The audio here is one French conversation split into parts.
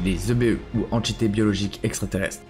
les EBE ou entités biologiques extraterrestres.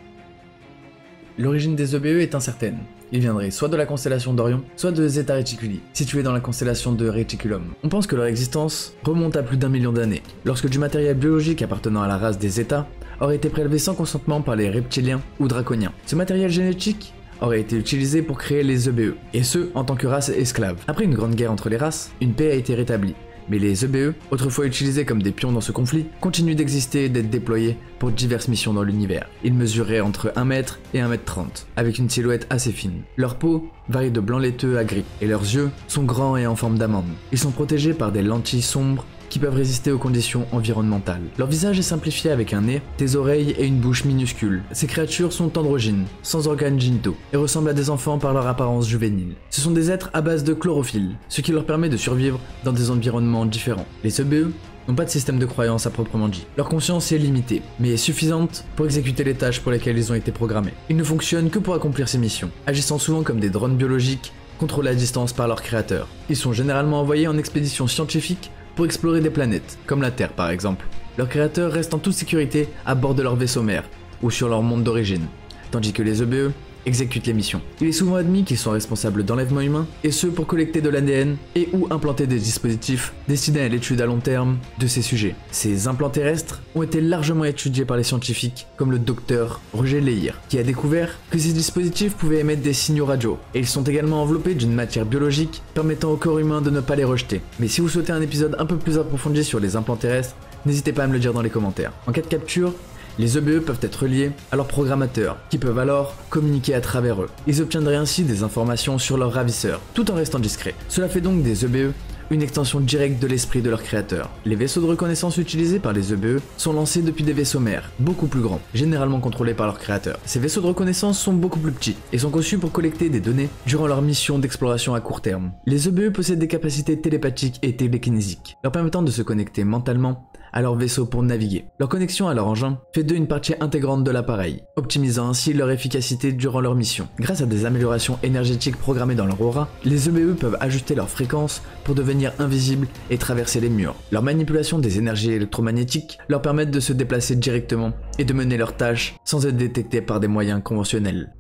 L'origine des EBE est incertaine. Ils viendraient soit de la constellation d'Orion, soit de Zeta Reticuli, située dans la constellation de Reticulum. On pense que leur existence remonte à plus d'1 million d'années, lorsque du matériel biologique appartenant à la race des Zeta aurait été prélevé sans consentement par les reptiliens ou draconiens. Ce matériel génétique aurait été utilisé pour créer les EBE, et ce, en tant que race esclave. Après une grande guerre entre les races, une paix a été rétablie. Mais les EBE, autrefois utilisés comme des pions dans ce conflit, continuent d'exister et d'être déployés pour diverses missions dans l'univers. Ils mesuraient entre 1 mètre et 1 mètre 30, avec une silhouette assez fine. Leur peau varie de blanc laiteux à gris, et leurs yeux sont grands et en forme d'amande. Ils sont protégés par des lentilles sombres qui peuvent résister aux conditions environnementales. Leur visage est simplifié avec un nez, des oreilles et une bouche minuscules. Ces créatures sont androgynes, sans organes génitaux, et ressemblent à des enfants par leur apparence juvénile. Ce sont des êtres à base de chlorophylle, ce qui leur permet de survivre dans des environnements différents. Les EBE n'ont pas de système de croyance à proprement dit. Leur conscience est limitée, mais suffisante pour exécuter les tâches pour lesquelles ils ont été programmés. Ils ne fonctionnent que pour accomplir ces missions, agissant souvent comme des drones biologiques contrôlés à distance par leurs créateurs. Ils sont généralement envoyés en expédition scientifique pour explorer des planètes, comme la Terre par exemple. Leurs créateurs restent en toute sécurité à bord de leur vaisseau mère, ou sur leur monde d'origine, tandis que les EBE exécutent les missions. Il est souvent admis qu'ils sont responsables d'enlèvements humains, et ce pour collecter de l'ADN et ou implanter des dispositifs destinés à l'étude à long terme de ces sujets. Ces implants terrestres ont été largement étudiés par les scientifiques, comme le docteur Roger Leir, qui a découvert que ces dispositifs pouvaient émettre des signaux radio, et ils sont également enveloppés d'une matière biologique permettant au corps humain de ne pas les rejeter. Mais si vous souhaitez un épisode un peu plus approfondi sur les implants terrestres, n'hésitez pas à me le dire dans les commentaires. En cas de capture, les EBE peuvent être reliés à leurs programmateurs, qui peuvent alors communiquer à travers eux. Ils obtiendraient ainsi des informations sur leurs ravisseurs, tout en restant discrets. Cela fait donc des EBE une extension directe de l'esprit de leur créateur. Les vaisseaux de reconnaissance utilisés par les EBE sont lancés depuis des vaisseaux mères, beaucoup plus grands, généralement contrôlés par leur créateur. Ces vaisseaux de reconnaissance sont beaucoup plus petits, et sont conçus pour collecter des données durant leur mission d'exploration à court terme. Les EBE possèdent des capacités télépathiques et télékinésiques, leur permettant de se connecter mentalement à leur vaisseau pour naviguer. Leur connexion à leur engin fait d'eux une partie intégrante de l'appareil, optimisant ainsi leur efficacité durant leur mission. Grâce à des améliorations énergétiques programmées dans leur aura, les EBE peuvent ajuster leur fréquence pour devenir invisibles et traverser les murs. Leur manipulation des énergies électromagnétiques leur permettent de se déplacer directement et de mener leurs tâches sans être détectés par des moyens conventionnels.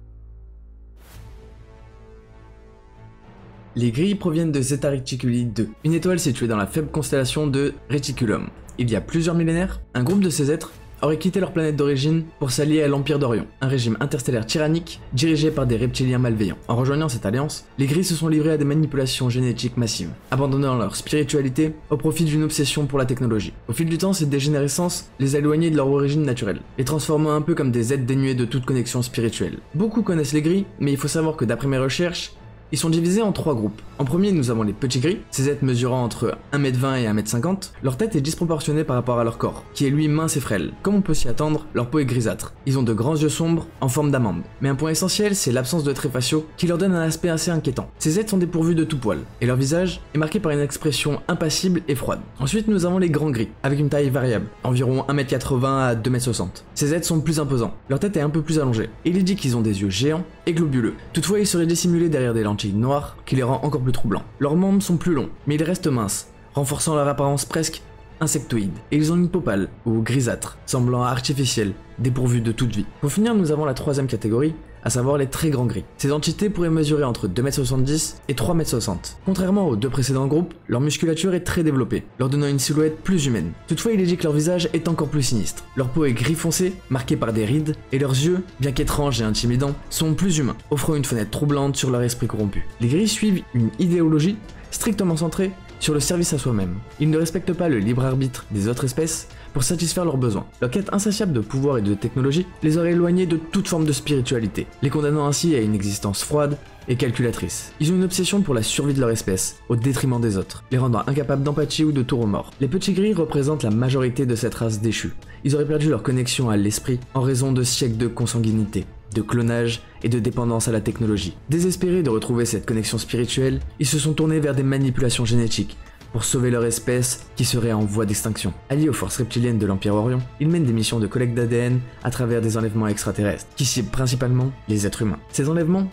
Les grilles proviennent de Zeta Reticuli 2, une étoile située dans la faible constellation de Reticulum. Il y a plusieurs millénaires, un groupe de ces êtres aurait quitté leur planète d'origine pour s'allier à l'Empire d'Orion, un régime interstellaire tyrannique dirigé par des reptiliens malveillants. En rejoignant cette alliance, les grilles se sont livrés à des manipulations génétiques massives, abandonnant leur spiritualité au profit d'une obsession pour la technologie. Au fil du temps, cette dégénérescence les a éloignés de leur origine naturelle, les transformant un peu comme des êtres dénués de toute connexion spirituelle. Beaucoup connaissent les grilles, mais il faut savoir que d'après mes recherches, ils sont divisés en 3 groupes. En premier, nous avons les petits gris, ces êtres mesurant entre 1m20 et 1m50. Leur tête est disproportionnée par rapport à leur corps, qui est lui mince et frêle. Comme on peut s'y attendre, leur peau est grisâtre. Ils ont de grands yeux sombres, en forme d'amande. Mais un point essentiel, c'est l'absence de traits faciaux, qui leur donne un aspect assez inquiétant. Ces êtres sont dépourvus de tout poil, et leur visage est marqué par une expression impassible et froide. Ensuite, nous avons les grands gris, avec une taille variable, environ 1m80 à 2m60. Ces êtres sont plus imposants, leur tête est un peu plus allongée, et il est dit qu'ils ont des yeux géants et globuleux. Toutefois, ils seraient dissimulés derrière des lentilles noires qui les rend encore plus troublants. Leurs membres sont plus longs, mais ils restent minces, renforçant leur apparence presque insectoïde. Et ils ont une peau pâle, ou grisâtre, semblant artificielle, dépourvue de toute vie. Pour finir, nous avons la troisième catégorie, à savoir les très grands gris. Ces entités pourraient mesurer entre 2m70 et 3m60. Contrairement aux deux précédents groupes, leur musculature est très développée, leur donnant une silhouette plus humaine. Toutefois, il est dit que leur visage est encore plus sinistre. Leur peau est gris foncé, marquée par des rides, et leurs yeux, bien qu'étranges et intimidants, sont plus humains, offrant une fenêtre troublante sur leur esprit corrompu. Les gris suivent une idéologie strictement centrée sur le service à soi-même. Ils ne respectent pas le libre arbitre des autres espèces pour satisfaire leurs besoins. Leur quête insatiable de pouvoir et de technologie les aurait éloignés de toute forme de spiritualité, les condamnant ainsi à une existence froide et calculatrice. Ils ont une obsession pour la survie de leur espèce, au détriment des autres, les rendant incapables d'empathie ou de tout remords. Les petits gris représentent la majorité de cette race déchue. Ils auraient perdu leur connexion à l'esprit en raison de siècles de consanguinité, de clonage et de dépendance à la technologie. Désespérés de retrouver cette connexion spirituelle, ils se sont tournés vers des manipulations génétiques pour sauver leur espèce qui serait en voie d'extinction. Alliés aux forces reptiliennes de l'Empire Orion, ils mènent des missions de collecte d'ADN à travers des enlèvements extraterrestres, qui ciblent principalement les êtres humains. Ces enlèvements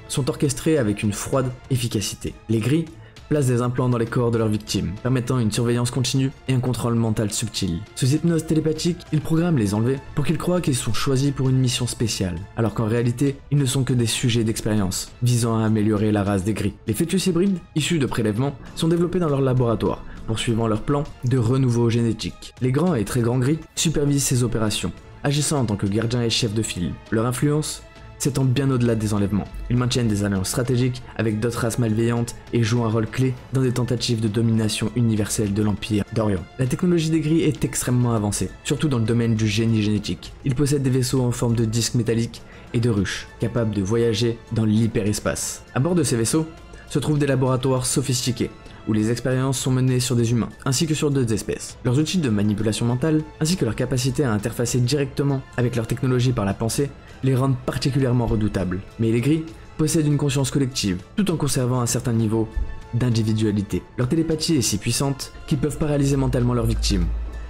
sont orchestrés avec une froide efficacité. Les gris placent des implants dans les corps de leurs victimes, permettant une surveillance continue et un contrôle mental subtil. Sous hypnose télépathique, ils programment les enlevés pour qu'ils croient qu'ils sont choisis pour une mission spéciale, alors qu'en réalité, ils ne sont que des sujets d'expérience, visant à améliorer la race des gris. Les fœtus hybrides, issus de prélèvements, sont développés dans leur laboratoire, poursuivant leur plan de renouveau génétique. Les grands et très grands gris supervisent ces opérations, agissant en tant que gardiens et chefs de file. Leur influence s'étend bien au-delà des enlèvements. Ils maintiennent des alliances stratégiques avec d'autres races malveillantes et jouent un rôle clé dans des tentatives de domination universelle de l'Empire d'Orion. La technologie des gris est extrêmement avancée, surtout dans le domaine du génie génétique. Ils possèdent des vaisseaux en forme de disques métalliques et de ruches, capables de voyager dans l'hyperespace. À bord de ces vaisseaux se trouvent des laboratoires sophistiqués, où les expériences sont menées sur des humains, ainsi que sur d'autres espèces. Leurs outils de manipulation mentale, ainsi que leur capacité à interfacer directement avec leur technologie par la pensée, les rendent particulièrement redoutables. Mais les gris possèdent une conscience collective, tout en conservant un certain niveau d'individualité. Leur télépathie est si puissante qu'ils peuvent paralyser mentalement leurs victimes,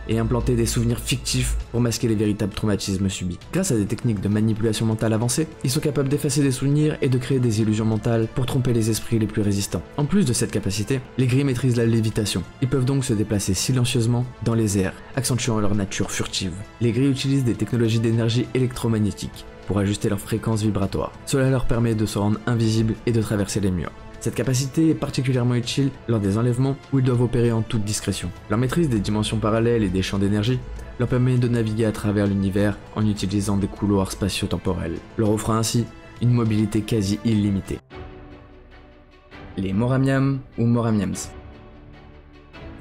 et implanter des souvenirs fictifs pour masquer les véritables traumatismes subis. Grâce à des techniques de manipulation mentale avancées, ils sont capables d'effacer des souvenirs et de créer des illusions mentales pour tromper les esprits les plus résistants. En plus de cette capacité, les gris maîtrisent la lévitation. Ils peuvent donc se déplacer silencieusement dans les airs, accentuant leur nature furtive. Les gris utilisent des technologies d'énergie électromagnétique pour ajuster leur fréquence vibratoire. Cela leur permet de se rendre invisibles et de traverser les murs. Cette capacité est particulièrement utile lors des enlèvements où ils doivent opérer en toute discrétion. Leur maîtrise des dimensions parallèles et des champs d'énergie leur permet de naviguer à travers l'univers en utilisant des couloirs spatio-temporels, leur offrant ainsi une mobilité quasi illimitée. Les Moramiam ou Moramiams.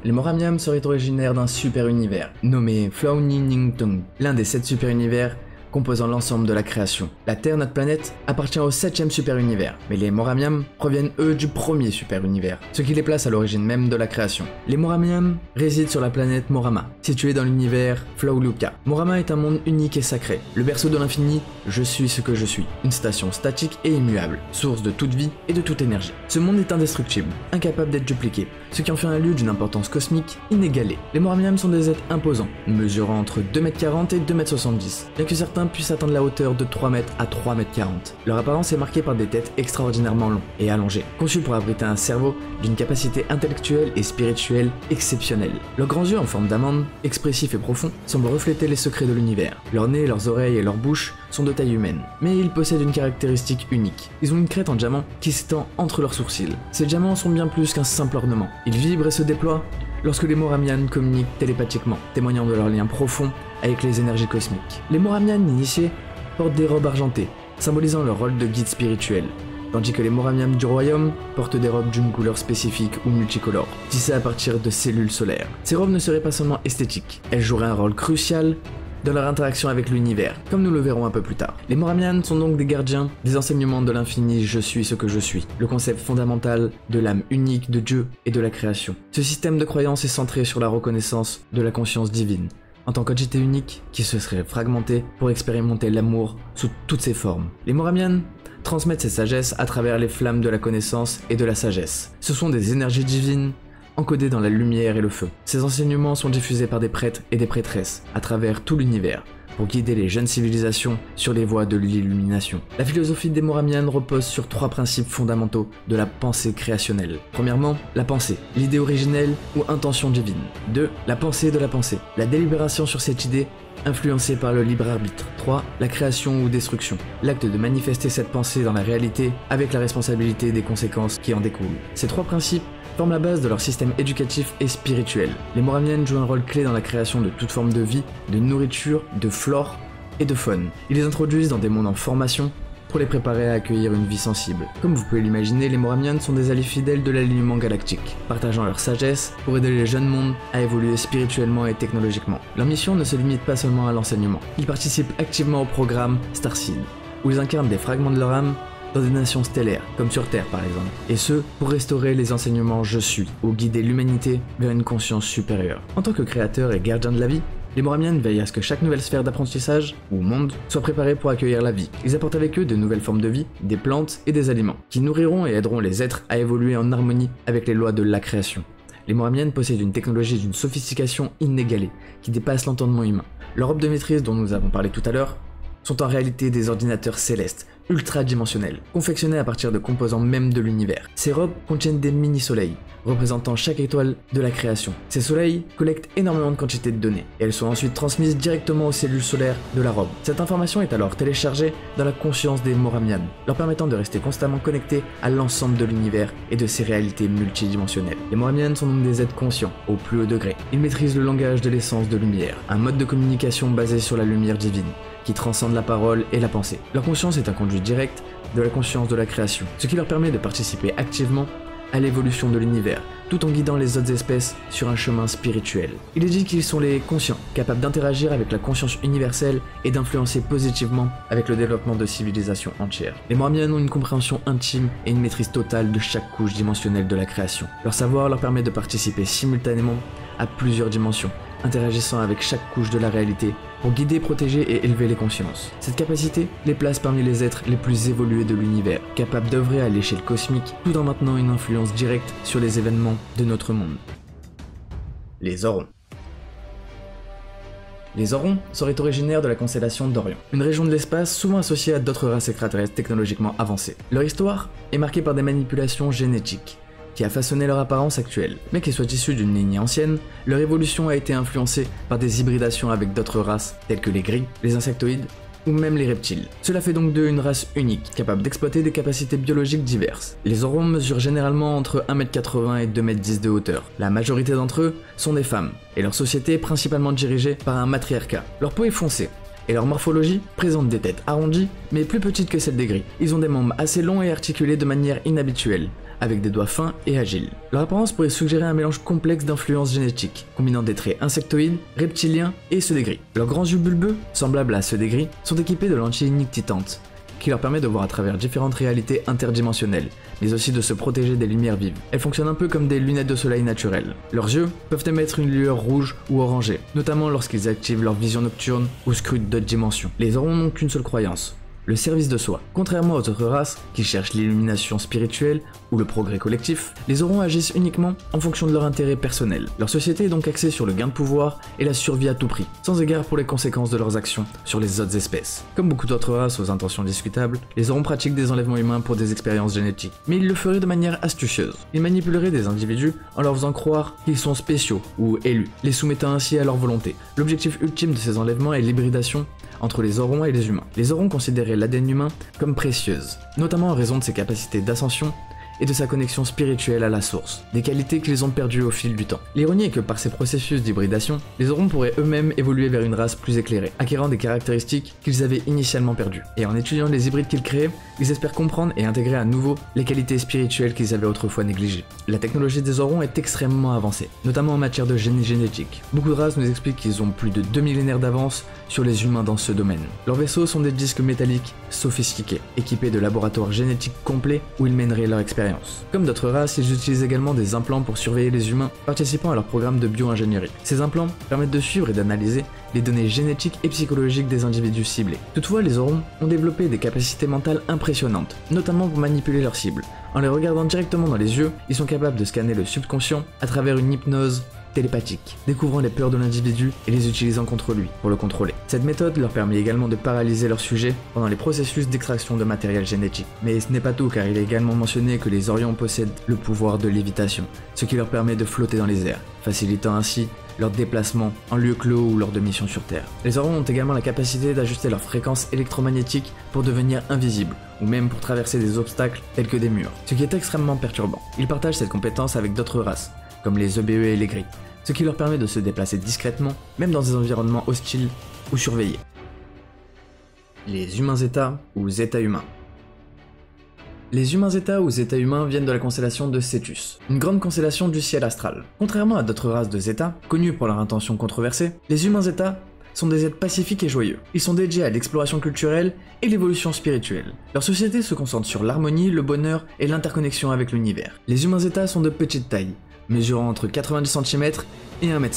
Les Moramiam seraient originaires d'un super-univers nommé Flauniningtung, l'un des 7 super-univers composant l'ensemble de la création. La Terre, notre planète, appartient au 7e super-univers, mais les Moramiam proviennent eux du premier super-univers, ce qui les place à l'origine même de la création. Les Moramiam résident sur la planète Morama, située dans l'univers Flauluka. Morama est un monde unique et sacré, le berceau de l'infini, je suis ce que je suis, une station statique et immuable, source de toute vie et de toute énergie. Ce monde est indestructible, incapable d'être dupliqué, ce qui en fait un lieu d'une importance cosmique inégalée. Les Moramiam sont des êtres imposants, mesurant entre 2,40 m et 2,70 m, bien que certains puissent atteindre la hauteur de 3 m à 3,40 m. Leur apparence est marquée par des têtes extraordinairement longues et allongées, conçues pour abriter un cerveau d'une capacité intellectuelle et spirituelle exceptionnelle. Leurs grands yeux en forme d'amande, expressifs et profonds, semblent refléter les secrets de l'univers. Leurs nez, leurs oreilles et leur bouche sont de taille humaine, mais ils possèdent une caractéristique unique. Ils ont une crête en diamant qui s'étend entre leurs sourcils. Ces diamants sont bien plus qu'un simple ornement. Ils vibrent et se déploient lorsque les Moramian communiquent télépathiquement, témoignant de leur lien profond avec les énergies cosmiques. Les Moramian initiés portent des robes argentées, symbolisant leur rôle de guide spirituel, tandis que les Moramian du royaume portent des robes d'une couleur spécifique ou multicolore, tissées à partir de cellules solaires. Ces robes ne seraient pas seulement esthétiques, elles joueraient un rôle crucial dans leur interaction avec l'univers, comme nous le verrons un peu plus tard. Les Moramian sont donc des gardiens des enseignements de l'infini je suis ce que je suis, le concept fondamental de l'âme unique de Dieu et de la création. Ce système de croyance est centré sur la reconnaissance de la conscience divine, en tant qu'entité unique qui se serait fragmentée pour expérimenter l'amour sous toutes ses formes. Les Moramian transmettent cette sagesse à travers les flammes de la connaissance et de la sagesse. Ce sont des énergies divines encodés dans la lumière et le feu. Ces enseignements sont diffusés par des prêtres et des prêtresses à travers tout l'univers pour guider les jeunes civilisations sur les voies de l'illumination. La philosophie des Moramian repose sur 3 principes fondamentaux de la pensée créationnelle. Premièrement, la pensée, l'idée originelle ou intention divine. 2. La pensée de la pensée, la délibération sur cette idée influencée par le libre arbitre. 3. La création ou destruction, l'acte de manifester cette pensée dans la réalité avec la responsabilité des conséquences qui en découlent. Ces 3 principes forment la base de leur système éducatif et spirituel. Les Moramian jouent un rôle clé dans la création de toute forme de vie, de nourriture, de flore et de faune. Ils les introduisent dans des mondes en formation pour les préparer à accueillir une vie sensible. Comme vous pouvez l'imaginer, les Moramian sont des alliés fidèles de l'alignement galactique, partageant leur sagesse pour aider les jeunes mondes à évoluer spirituellement et technologiquement. Leur mission ne se limite pas seulement à l'enseignement. Ils participent activement au programme Starseed, où ils incarnent des fragments de leur âme dans des nations stellaires, comme sur Terre par exemple, et ce, pour restaurer les enseignements je suis, ou guider l'humanité vers une conscience supérieure. En tant que créateurs et gardiens de la vie, les Moramian veillent à ce que chaque nouvelle sphère d'apprentissage, ou monde, soit préparée pour accueillir la vie. Ils apportent avec eux de nouvelles formes de vie, des plantes et des aliments, qui nourriront et aideront les êtres à évoluer en harmonie avec les lois de la création. Les Moramian possèdent une technologie d'une sophistication inégalée, qui dépasse l'entendement humain. Leur robe de maîtrise dont nous avons parlé tout à l'heure sont en réalité des ordinateurs célestes, ultra-dimensionnelles, confectionnées à partir de composants même de l'univers. Ces robes contiennent des mini-soleils, représentant chaque étoile de la création. Ces soleils collectent énormément de quantité de données, et elles sont ensuite transmises directement aux cellules solaires de la robe. Cette information est alors téléchargée dans la conscience des Moramian, leur permettant de rester constamment connectés à l'ensemble de l'univers et de ses réalités multidimensionnelles. Les Moramian sont donc des êtres conscients, au plus haut degré. Ils maîtrisent le langage de l'essence de lumière, un mode de communication basé sur la lumière divine, qui transcende la parole et la pensée. Leur conscience est un conduit direct de la conscience de la création, ce qui leur permet de participer activement à l'évolution de l'univers, tout en guidant les autres espèces sur un chemin spirituel. Il est dit qu'ils sont les conscients, capables d'interagir avec la conscience universelle et d'influencer positivement avec le développement de civilisations entières. Les Moramian ont une compréhension intime et une maîtrise totale de chaque couche dimensionnelle de la création. Leur savoir leur permet de participer simultanément à plusieurs dimensions, interagissant avec chaque couche de la réalité pour guider, protéger et élever les consciences. Cette capacité les place parmi les êtres les plus évolués de l'univers, capables d'œuvrer à l'échelle cosmique tout en maintenant une influence directe sur les événements de notre monde. Les Zorons. Les Zorons seraient originaires de la constellation d'Orion, une région de l'espace souvent associée à d'autres races extraterrestres technologiquement avancées. Leur histoire est marquée par des manipulations génétiques, qui a façonné leur apparence actuelle. Mais qu'ils soient issus d'une lignée ancienne, leur évolution a été influencée par des hybridations avec d'autres races telles que les gris, les insectoïdes ou même les reptiles. Cela fait donc d'eux une race unique, capable d'exploiter des capacités biologiques diverses. Les Zorons mesurent généralement entre 1m80 et 2m10 de hauteur. La majorité d'entre eux sont des femmes, et leur société est principalement dirigée par un matriarcat. Leur peau est foncée, et leur morphologie présente des têtes arrondies, mais plus petites que celles des gris. Ils ont des membres assez longs et articulés de manière inhabituelle, avec des doigts fins et agiles. Leur apparence pourrait suggérer un mélange complexe d'influences génétiques, combinant des traits insectoïdes, reptiliens et ceux des gris. Leurs grands yeux bulbeux, semblables à ceux des gris, sont équipés de lentilles nictitantes, qui leur permet de voir à travers différentes réalités interdimensionnelles, mais aussi de se protéger des lumières vives. Elles fonctionnent un peu comme des lunettes de soleil naturelles. Leurs yeux peuvent émettre une lueur rouge ou orangée, notamment lorsqu'ils activent leur vision nocturne ou scrutent d'autres dimensions. Les Zorons n'ont qu'une seule croyance: le service de soi. Contrairement aux autres races qui cherchent l'illumination spirituelle ou le progrès collectif, les Zorons agissent uniquement en fonction de leur intérêt personnel. Leur société est donc axée sur le gain de pouvoir et la survie à tout prix, sans égard pour les conséquences de leurs actions sur les autres espèces. Comme beaucoup d'autres races aux intentions discutables, les Zorons pratiquent des enlèvements humains pour des expériences génétiques, mais ils le feraient de manière astucieuse. Ils manipuleraient des individus en leur faisant croire qu'ils sont spéciaux ou élus, les soumettant ainsi à leur volonté. L'objectif ultime de ces enlèvements est l'hybridation entre les Zorons et les humains. Les Zorons considéraient l'ADN humain comme précieuse, notamment en raison de ses capacités d'ascension et de sa connexion spirituelle à la source, des qualités qu'ils ont perdues au fil du temps. L'ironie est que par ces processus d'hybridation, les Zorons pourraient eux-mêmes évoluer vers une race plus éclairée, acquérant des caractéristiques qu'ils avaient initialement perdues. Et en étudiant les hybrides qu'ils créaient, ils espèrent comprendre et intégrer à nouveau les qualités spirituelles qu'ils avaient autrefois négligées. La technologie des Zorons est extrêmement avancée, notamment en matière de génie génétique. Beaucoup de races nous expliquent qu'ils ont plus de 2 millénaires d'avance sur les humains dans ce domaine. Leurs vaisseaux sont des disques métalliques sophistiqués, équipés de laboratoires génétiques complets où ils mèneraient leur expérience. Comme d'autres races, ils utilisent également des implants pour surveiller les humains, participant à leur programme de bio-ingénierie. Ces implants permettent de suivre et d'analyser les données génétiques et psychologiques des individus ciblés. Toutefois, les Zorons ont développé des capacités mentales impressionnantes, notamment pour manipuler leurs cibles. En les regardant directement dans les yeux, ils sont capables de scanner le subconscient à travers une hypnose télépathique, découvrant les peurs de l'individu et les utilisant contre lui pour le contrôler. Cette méthode leur permet également de paralyser leur sujet pendant les processus d'extraction de matériel génétique. Mais ce n'est pas tout, car il est également mentionné que les Zorions possèdent le pouvoir de lévitation, ce qui leur permet de flotter dans les airs, facilitant ainsi leur déplacement en lieu clos ou lors de missions sur Terre. Les Zorons ont également la capacité d'ajuster leur fréquence électromagnétique pour devenir invisibles, ou même pour traverser des obstacles tels que des murs, ce qui est extrêmement perturbant. Ils partagent cette compétence avec d'autres races, comme les EBE et les gris, ce qui leur permet de se déplacer discrètement, même dans des environnements hostiles ou surveillés. Les humains Zeta ou Zeta humains. Les humains Zeta ou Zeta humains viennent de la constellation de Cetus, une grande constellation du ciel astral. Contrairement à d'autres races de Zeta, connues pour leurs intentions controversées, les humains Zeta sont des êtres pacifiques et joyeux. Ils sont dédiés à l'exploration culturelle et l'évolution spirituelle. Leur société se concentre sur l'harmonie, le bonheur et l'interconnexion avec l'univers. Les humains Zeta sont de petite taille, mesurant entre 90 cm et 1,5 m.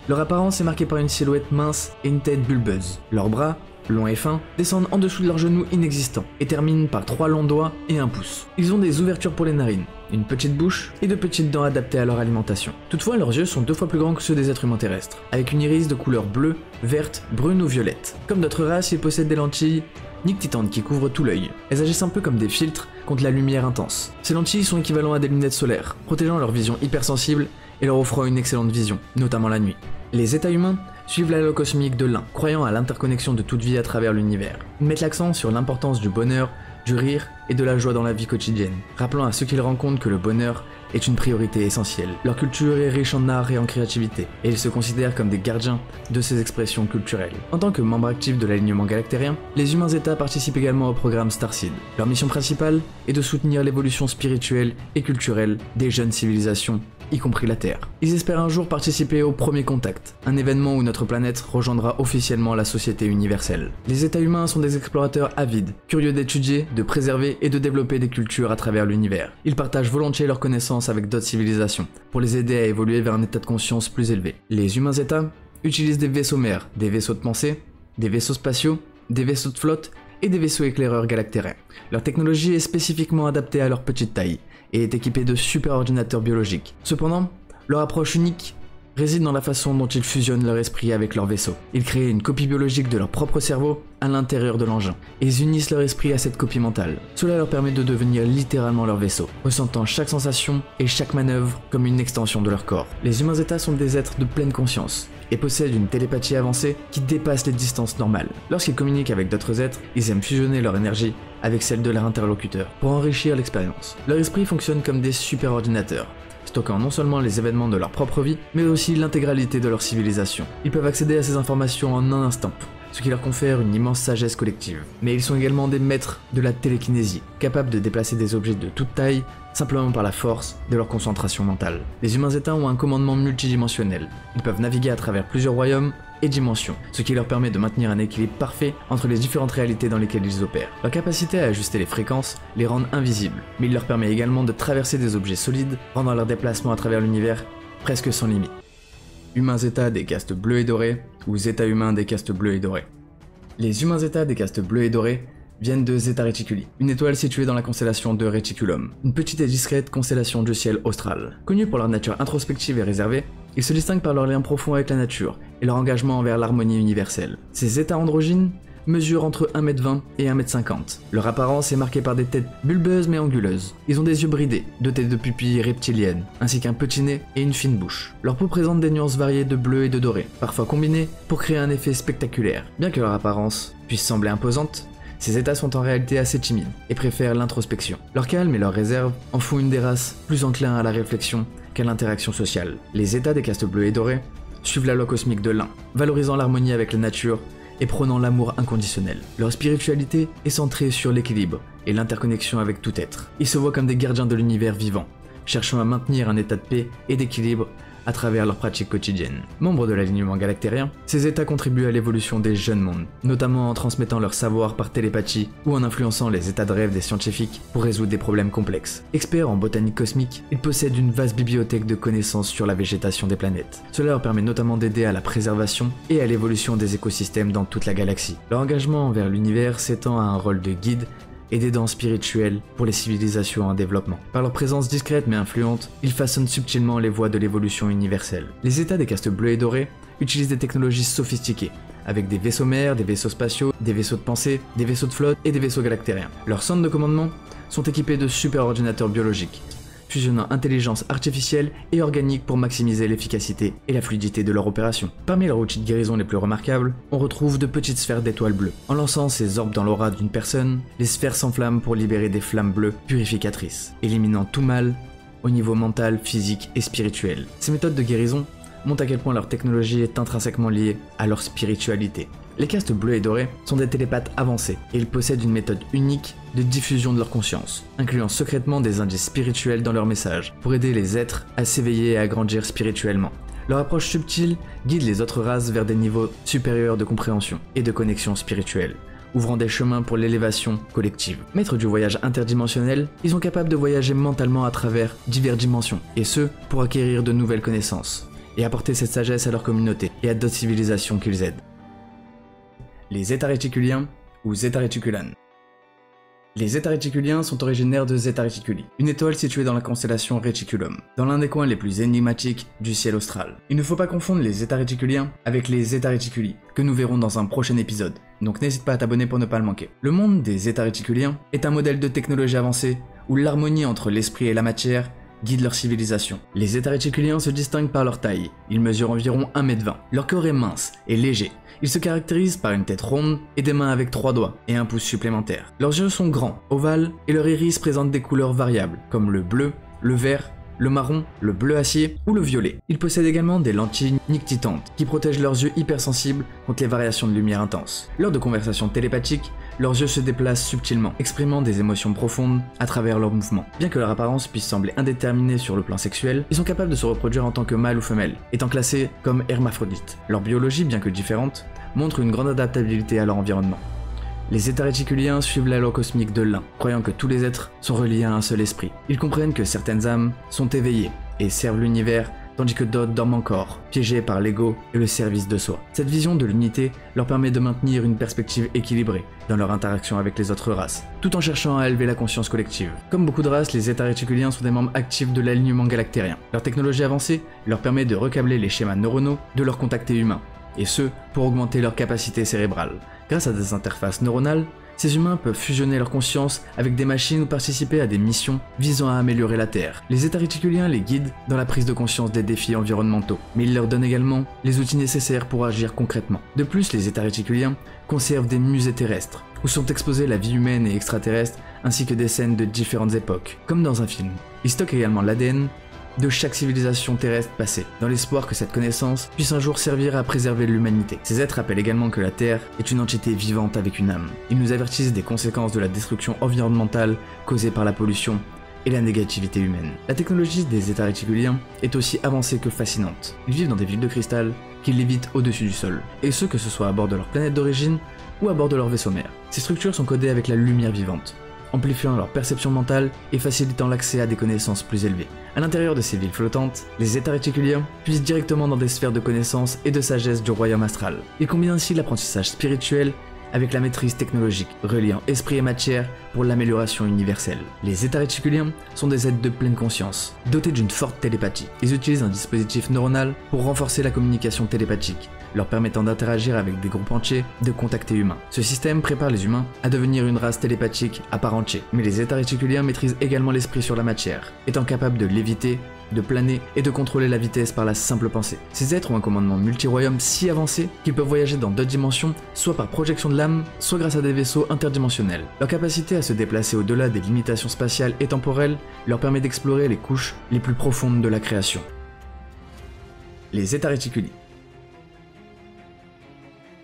Leur apparence est marquée par une silhouette mince et une tête bulbeuse. Leurs bras, longs et fins, descendent en dessous de leurs genoux inexistants et terminent par 3 longs doigts et un pouce. Ils ont des ouvertures pour les narines, une petite bouche et de petites dents adaptées à leur alimentation. Toutefois, leurs yeux sont 2 fois plus grands que ceux des êtres humains terrestres, avec une iris de couleur bleue, verte, brune ou violette. Comme d'autres races, ils possèdent des lentilles nictitantes qui couvrent tout l'œil. Elles agissent un peu comme des filtres contre la lumière intense. Ces lentilles sont équivalentes à des lunettes solaires, protégeant leur vision hypersensible et leur offrant une excellente vision, notamment la nuit. Les États humains suivent la loi cosmique de l'un, croyant à l'interconnexion de toute vie à travers l'univers. Ils mettent l'accent sur l'importance du bonheur, du rire et de la joie dans la vie quotidienne, rappelant à ceux qu'ils rencontrent que le bonheur est une priorité essentielle. Leur culture est riche en art et en créativité, et ils se considèrent comme des gardiens de ces expressions culturelles. En tant que membres actifs de l'alignement galactérien, les humains Zeta participent également au programme Starseed. Leur mission principale est de soutenir l'évolution spirituelle et culturelle des jeunes civilisations, y compris la Terre. Ils espèrent un jour participer au Premier Contact, un événement où notre planète rejoindra officiellement la société universelle. Les États humains sont des explorateurs avides, curieux d'étudier, de préserver et de développer des cultures à travers l'univers. Ils partagent volontiers leurs connaissances avec d'autres civilisations, pour les aider à évoluer vers un état de conscience plus élevé. Les humains Zeta utilisent des vaisseaux mers, des vaisseaux de pensée, des vaisseaux spatiaux, des vaisseaux de flotte et des vaisseaux éclaireurs galactériens. Leur technologie est spécifiquement adaptée à leur petite taille et est équipée de super ordinateurs biologiques. Cependant, leur approche unique réside dans la façon dont ils fusionnent leur esprit avec leur vaisseau. Ils créent une copie biologique de leur propre cerveau à l'intérieur de l'engin, et ils unissent leur esprit à cette copie mentale. Cela leur permet de devenir littéralement leur vaisseau, ressentant chaque sensation et chaque manœuvre comme une extension de leur corps. Les humains Zeta sont des êtres de pleine conscience, et possèdent une télépathie avancée qui dépasse les distances normales. Lorsqu'ils communiquent avec d'autres êtres, ils aiment fusionner leur énergie avec celle de leur interlocuteur, pour enrichir l'expérience. Leur esprit fonctionne comme des super ordinateurs, stockant non seulement les événements de leur propre vie, mais aussi l'intégralité de leur civilisation. Ils peuvent accéder à ces informations en un instant, ce qui leur confère une immense sagesse collective. Mais ils sont également des maîtres de la télékinésie, capables de déplacer des objets de toute taille, simplement par la force de leur concentration mentale. Les humains Zeta ont un commandement multidimensionnel. Ils peuvent naviguer à travers plusieurs royaumes et dimensions, ce qui leur permet de maintenir un équilibre parfait entre les différentes réalités dans lesquelles ils opèrent. Leur capacité à ajuster les fréquences les rend invisibles, mais il leur permet également de traverser des objets solides, rendant leur déplacement à travers l'univers presque sans limite. Humains Zeta des castes bleus et dorés, ou Zeta humains des castes bleus et dorés. Les humains Zeta des castes bleus et dorés viennent de Zeta Reticuli, une étoile située dans la constellation de Reticulum, une petite et discrète constellation du ciel austral. Connus pour leur nature introspective et réservée, ils se distinguent par leur lien profond avec la nature et leur engagement envers l'harmonie universelle. Ces Zeta androgynes mesurent entre 1m20 et 1m50. Leur apparence est marquée par des têtes bulbeuses mais anguleuses. Ils ont des yeux bridés, dotés de pupilles reptiliennes, ainsi qu'un petit nez et une fine bouche. Leur peau présente des nuances variées de bleu et de doré, parfois combinées pour créer un effet spectaculaire. Bien que leur apparence puisse sembler imposante, ces états sont en réalité assez timides et préfèrent l'introspection. Leur calme et leur réserve en font une des races plus enclins à la réflexion qu'à l'interaction sociale. Les états des castes bleus et dorés suivent la loi cosmique de l'un, valorisant l'harmonie avec la nature et prônant l'amour inconditionnel. Leur spiritualité est centrée sur l'équilibre et l'interconnexion avec tout être. Ils se voient comme des gardiens de l'univers vivant, cherchant à maintenir un état de paix et d'équilibre à travers leurs pratiques quotidiennes. Membres de l'alignement galactérien, ces états contribuent à l'évolution des jeunes mondes, notamment en transmettant leur savoir par télépathie ou en influençant les états de rêve des scientifiques pour résoudre des problèmes complexes. Experts en botanique cosmique, ils possèdent une vaste bibliothèque de connaissances sur la végétation des planètes. Cela leur permet notamment d'aider à la préservation et à l'évolution des écosystèmes dans toute la galaxie. Leur engagement envers l'univers s'étend à un rôle de guide et d'aidants spirituels pour les civilisations en développement. Par leur présence discrète mais influente, ils façonnent subtilement les voies de l'évolution universelle. Les états des castes bleus et dorés utilisent des technologies sophistiquées, avec des vaisseaux mers, des vaisseaux spatiaux, des vaisseaux de pensée, des vaisseaux de flotte et des vaisseaux galactériens. Leurs centres de commandement sont équipés de super ordinateurs biologiques, fusionnant intelligence artificielle et organique pour maximiser l'efficacité et la fluidité de leur opération. Parmi leurs outils de guérison les plus remarquables, on retrouve de petites sphères d'étoiles bleues. En lançant ces orbes dans l'aura d'une personne, les sphères s'enflamment pour libérer des flammes bleues purificatrices, éliminant tout mal au niveau mental, physique et spirituel. Ces méthodes de guérison montrent à quel point leur technologie est intrinsèquement liée à leur spiritualité. Les castes bleus et dorés sont des télépathes avancés et ils possèdent une méthode unique de diffusion de leur conscience, incluant secrètement des indices spirituels dans leurs messages pour aider les êtres à s'éveiller et à grandir spirituellement. Leur approche subtile guide les autres races vers des niveaux supérieurs de compréhension et de connexion spirituelle, ouvrant des chemins pour l'élévation collective. Maîtres du voyage interdimensionnel, ils sont capables de voyager mentalement à travers diverses dimensions, et ce, pour acquérir de nouvelles connaissances, et apporter cette sagesse à leur communauté et à d'autres civilisations qu'ils aident. Les Zeta Reticuliens ou Zeta Reticulans. Les Zeta Reticuli sont originaires de Zeta Reticuli, une étoile située dans la constellation Reticulum, dans l'un des coins les plus énigmatiques du ciel austral. Il ne faut pas confondre les Zeta Reticuli avec les Zeta Reticuli, que nous verrons dans un prochain épisode, donc n'hésite pas à t'abonner pour ne pas le manquer. Le monde des Zeta Reticuli est un modèle de technologie avancée où l'harmonie entre l'esprit et la matière guide leur civilisation. Les Zeta Reticuli se distinguent par leur taille, ils mesurent environ 1,20 m. Leur corps est mince et léger. Ils se caractérisent par une tête ronde et des mains avec 3 doigts et un pouce supplémentaire. Leurs yeux sont grands, ovales et leur iris présente des couleurs variables comme le bleu, le vert, le marron, le bleu acier ou le violet. Ils possèdent également des lentilles nictitantes qui protègent leurs yeux hypersensibles contre les variations de lumière intenses. Lors de conversations télépathiques, leurs yeux se déplacent subtilement, exprimant des émotions profondes à travers leurs mouvements. Bien que leur apparence puisse sembler indéterminée sur le plan sexuel, ils sont capables de se reproduire en tant que mâle ou femelle, étant classés comme hermaphrodites. Leur biologie, bien que différente, montre une grande adaptabilité à leur environnement. Les Zeta Reticuli suivent la loi cosmique de l'un, croyant que tous les êtres sont reliés à un seul esprit. Ils comprennent que certaines âmes sont éveillées et servent l'univers, tandis que d'autres dorment encore, piégés par l'ego et le service de soi. Cette vision de l'unité leur permet de maintenir une perspective équilibrée dans leur interaction avec les autres races, tout en cherchant à élever la conscience collective. Comme beaucoup de races, les Zeta Reticuli sont des membres actifs de l'alignement galactérien. Leur technologie avancée leur permet de recabler les schémas neuronaux de leurs contactés humains, et ce, pour augmenter leur capacité cérébrale. Grâce à des interfaces neuronales, ces humains peuvent fusionner leur conscience avec des machines ou participer à des missions visant à améliorer la Terre. Les Zeta Reticuli les guident dans la prise de conscience des défis environnementaux, mais ils leur donnent également les outils nécessaires pour agir concrètement. De plus, les Zeta Reticuli conservent des musées terrestres, où sont exposées la vie humaine et extraterrestre, ainsi que des scènes de différentes époques, comme dans un film. Ils stockent également l'ADN de chaque civilisation terrestre passée, dans l'espoir que cette connaissance puisse un jour servir à préserver l'humanité. Ces êtres rappellent également que la Terre est une entité vivante avec une âme. Ils nous avertissent des conséquences de la destruction environnementale causée par la pollution et la négativité humaine. La technologie des Zeta Reticuli est aussi avancée que fascinante. Ils vivent dans des villes de cristal qui lévitent au-dessus du sol, et ce que ce soit à bord de leur planète d'origine ou à bord de leur vaisseau mère. Ces structures sont codées avec la lumière vivante, amplifiant leur perception mentale et facilitant l'accès à des connaissances plus élevées. À l'intérieur de ces villes flottantes, les Zeta Reticuli puissent directement dans des sphères de connaissances et de sagesse du royaume astral. Ils combinent ainsi l'apprentissage spirituel avec la maîtrise technologique, reliant esprit et matière pour l'amélioration universelle. Les Zeta Reticuli sont des êtres de pleine conscience, dotés d'une forte télépathie. Ils utilisent un dispositif neuronal pour renforcer la communication télépathique, leur permettant d'interagir avec des groupes entiers de contactés humains. Ce système prépare les humains à devenir une race télépathique à part entière. Mais les Zeta Reticuli maîtrisent également l'esprit sur la matière, étant capables de léviter, de planer et de contrôler la vitesse par la simple pensée. Ces êtres ont un commandement multi-royaume si avancé qu'ils peuvent voyager dans d'autres dimensions, soit par projection de l'âme, soit grâce à des vaisseaux interdimensionnels. Leur capacité à se déplacer au-delà des limitations spatiales et temporelles leur permet d'explorer les couches les plus profondes de la création. Les Zeta Reticuli.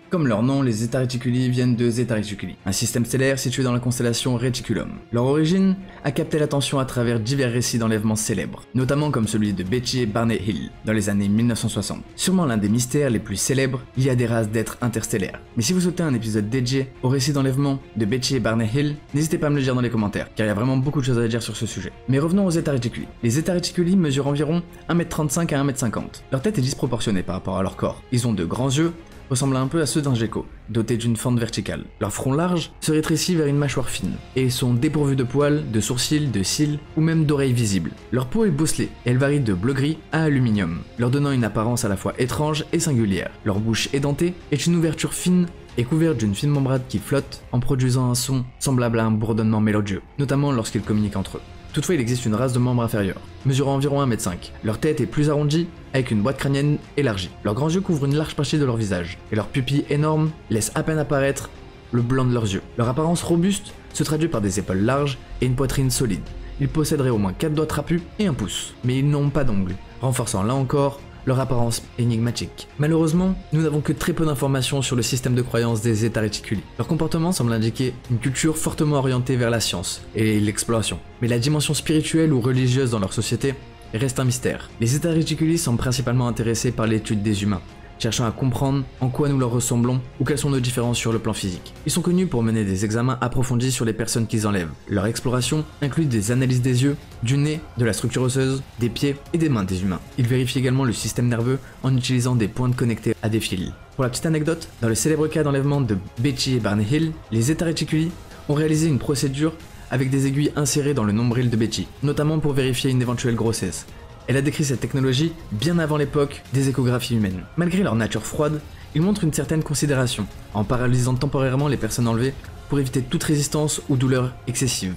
Comme leur nom, les Zeta Reticuli viennent de Zeta Reticuli, un système stellaire situé dans la constellation Reticulum. Leur origine a capté l'attention à travers divers récits d'enlèvements célèbres, notamment comme celui de Betty et Barney Hill, dans les années 1960. Sûrement l'un des mystères les plus célèbres liés à des races d'êtres interstellaires. Mais si vous souhaitez un épisode dédié au récit d'enlèvement de Betty et Barney Hill, n'hésitez pas à me le dire dans les commentaires, car il y a vraiment beaucoup de choses à dire sur ce sujet. Mais revenons aux Zeta Reticuli. Les Zeta Reticuli mesurent environ 1,35 m à 1,50 m. Leur tête est disproportionnée par rapport à leur corps. Ils ont de grands yeux, ressemblent un peu à ceux d'un gecko, dotés d'une fente verticale. Leur front large se rétrécit vers une mâchoire fine, et sont dépourvus de poils, de sourcils, de cils, ou même d'oreilles visibles. Leur peau est bosselée, et elle varie de bleu-gris à aluminium, leur donnant une apparence à la fois étrange et singulière. Leur bouche édentée est une ouverture fine et couverte d'une fine membrane qui flotte, en produisant un son semblable à un bourdonnement mélodieux, notamment lorsqu'ils communiquent entre eux. Toutefois, il existe une race de membres inférieurs, mesurant environ 1,5 m. Leur tête est plus arrondie, avec une boîte crânienne élargie. Leurs grands yeux couvrent une large partie de leur visage, et leurs pupilles énormes laissent à peine apparaître le blanc de leurs yeux. Leur apparence robuste se traduit par des épaules larges et une poitrine solide. Ils posséderaient au moins 4 doigts trapus et un pouce, mais ils n'ont pas d'ongles, renforçant là encore leur apparence énigmatique. Malheureusement, nous n'avons que très peu d'informations sur le système de croyance des Zeta Reticuli. Leur comportement semble indiquer une culture fortement orientée vers la science et l'exploration. Mais la dimension spirituelle ou religieuse dans leur société reste un mystère. Les Zeta Reticuli sont principalement intéressés par l'étude des humains, cherchant à comprendre en quoi nous leur ressemblons ou quelles sont nos différences sur le plan physique. Ils sont connus pour mener des examens approfondis sur les personnes qu'ils enlèvent. Leur exploration inclut des analyses des yeux, du nez, de la structure osseuse, des pieds et des mains des humains. Ils vérifient également le système nerveux en utilisant des pointes connectées à des fils. Pour la petite anecdote, dans le célèbre cas d'enlèvement de Betty et Barney Hill, les Zeta Reticuli ont réalisé une procédure avec des aiguilles insérées dans le nombril de Betty, notamment pour vérifier une éventuelle grossesse. Elle a décrit cette technologie bien avant l'époque des échographies humaines. Malgré leur nature froide, ils montrent une certaine considération, en paralysant temporairement les personnes enlevées pour éviter toute résistance ou douleur excessive.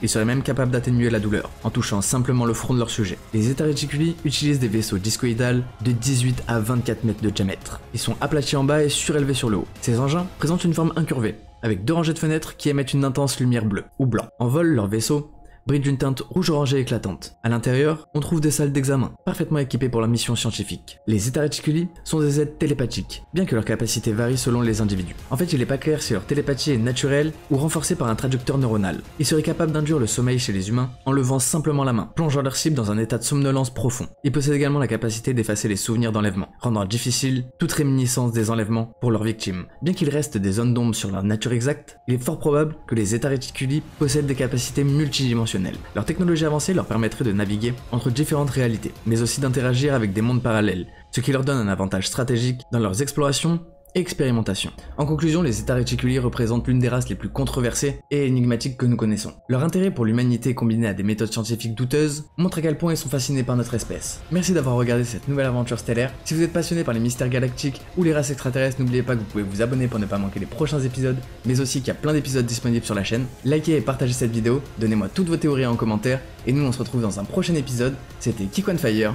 Ils seraient même capables d'atténuer la douleur, en touchant simplement le front de leur sujet. Les Zeta Reticuli utilisent des vaisseaux discoïdales de 18 à 24 mètres de diamètre. Ils sont aplatis en bas et surélevés sur le haut. Ces engins présentent une forme incurvée, avec 2 rangées de fenêtres qui émettent une intense lumière bleue ou blanc. En vol, leur vaisseau brille d'une teinte rouge-orangée éclatante. À l'intérieur, on trouve des salles d'examen, parfaitement équipées pour leur mission scientifique. Les Zeta Reticuli sont des êtres télépathiques, bien que leur capacité varie selon les individus. En fait, il n'est pas clair si leur télépathie est naturelle ou renforcée par un traducteur neuronal. Ils seraient capables d'induire le sommeil chez les humains en levant simplement la main, plongeant leur cible dans un état de somnolence profond. Ils possèdent également la capacité d'effacer les souvenirs d'enlèvement, rendant difficile toute réminiscence des enlèvements pour leurs victimes. Bien qu'il reste des zones d'ombre sur leur nature exacte, il est fort probable que les Zeta Reticuli possèdent des capacités multidimensionnelles. Leur technologie avancée leur permettrait de naviguer entre différentes réalités, mais aussi d'interagir avec des mondes parallèles, ce qui leur donne un avantage stratégique dans leurs explorations et expérimentations. En conclusion, les Zeta Reticuli représentent l'une des races les plus controversées et énigmatiques que nous connaissons. Leur intérêt pour l'humanité combiné à des méthodes scientifiques douteuses montre à quel point ils sont fascinés par notre espèce. Merci d'avoir regardé cette nouvelle aventure stellaire. Si vous êtes passionné par les mystères galactiques ou les races extraterrestres, n'oubliez pas que vous pouvez vous abonner pour ne pas manquer les prochains épisodes, mais aussi qu'il y a plein d'épisodes disponibles sur la chaîne. Likez et partagez cette vidéo, donnez-moi toutes vos théories en commentaire, et nous on se retrouve dans un prochain épisode. C'était Geek on Fire,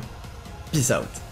peace out.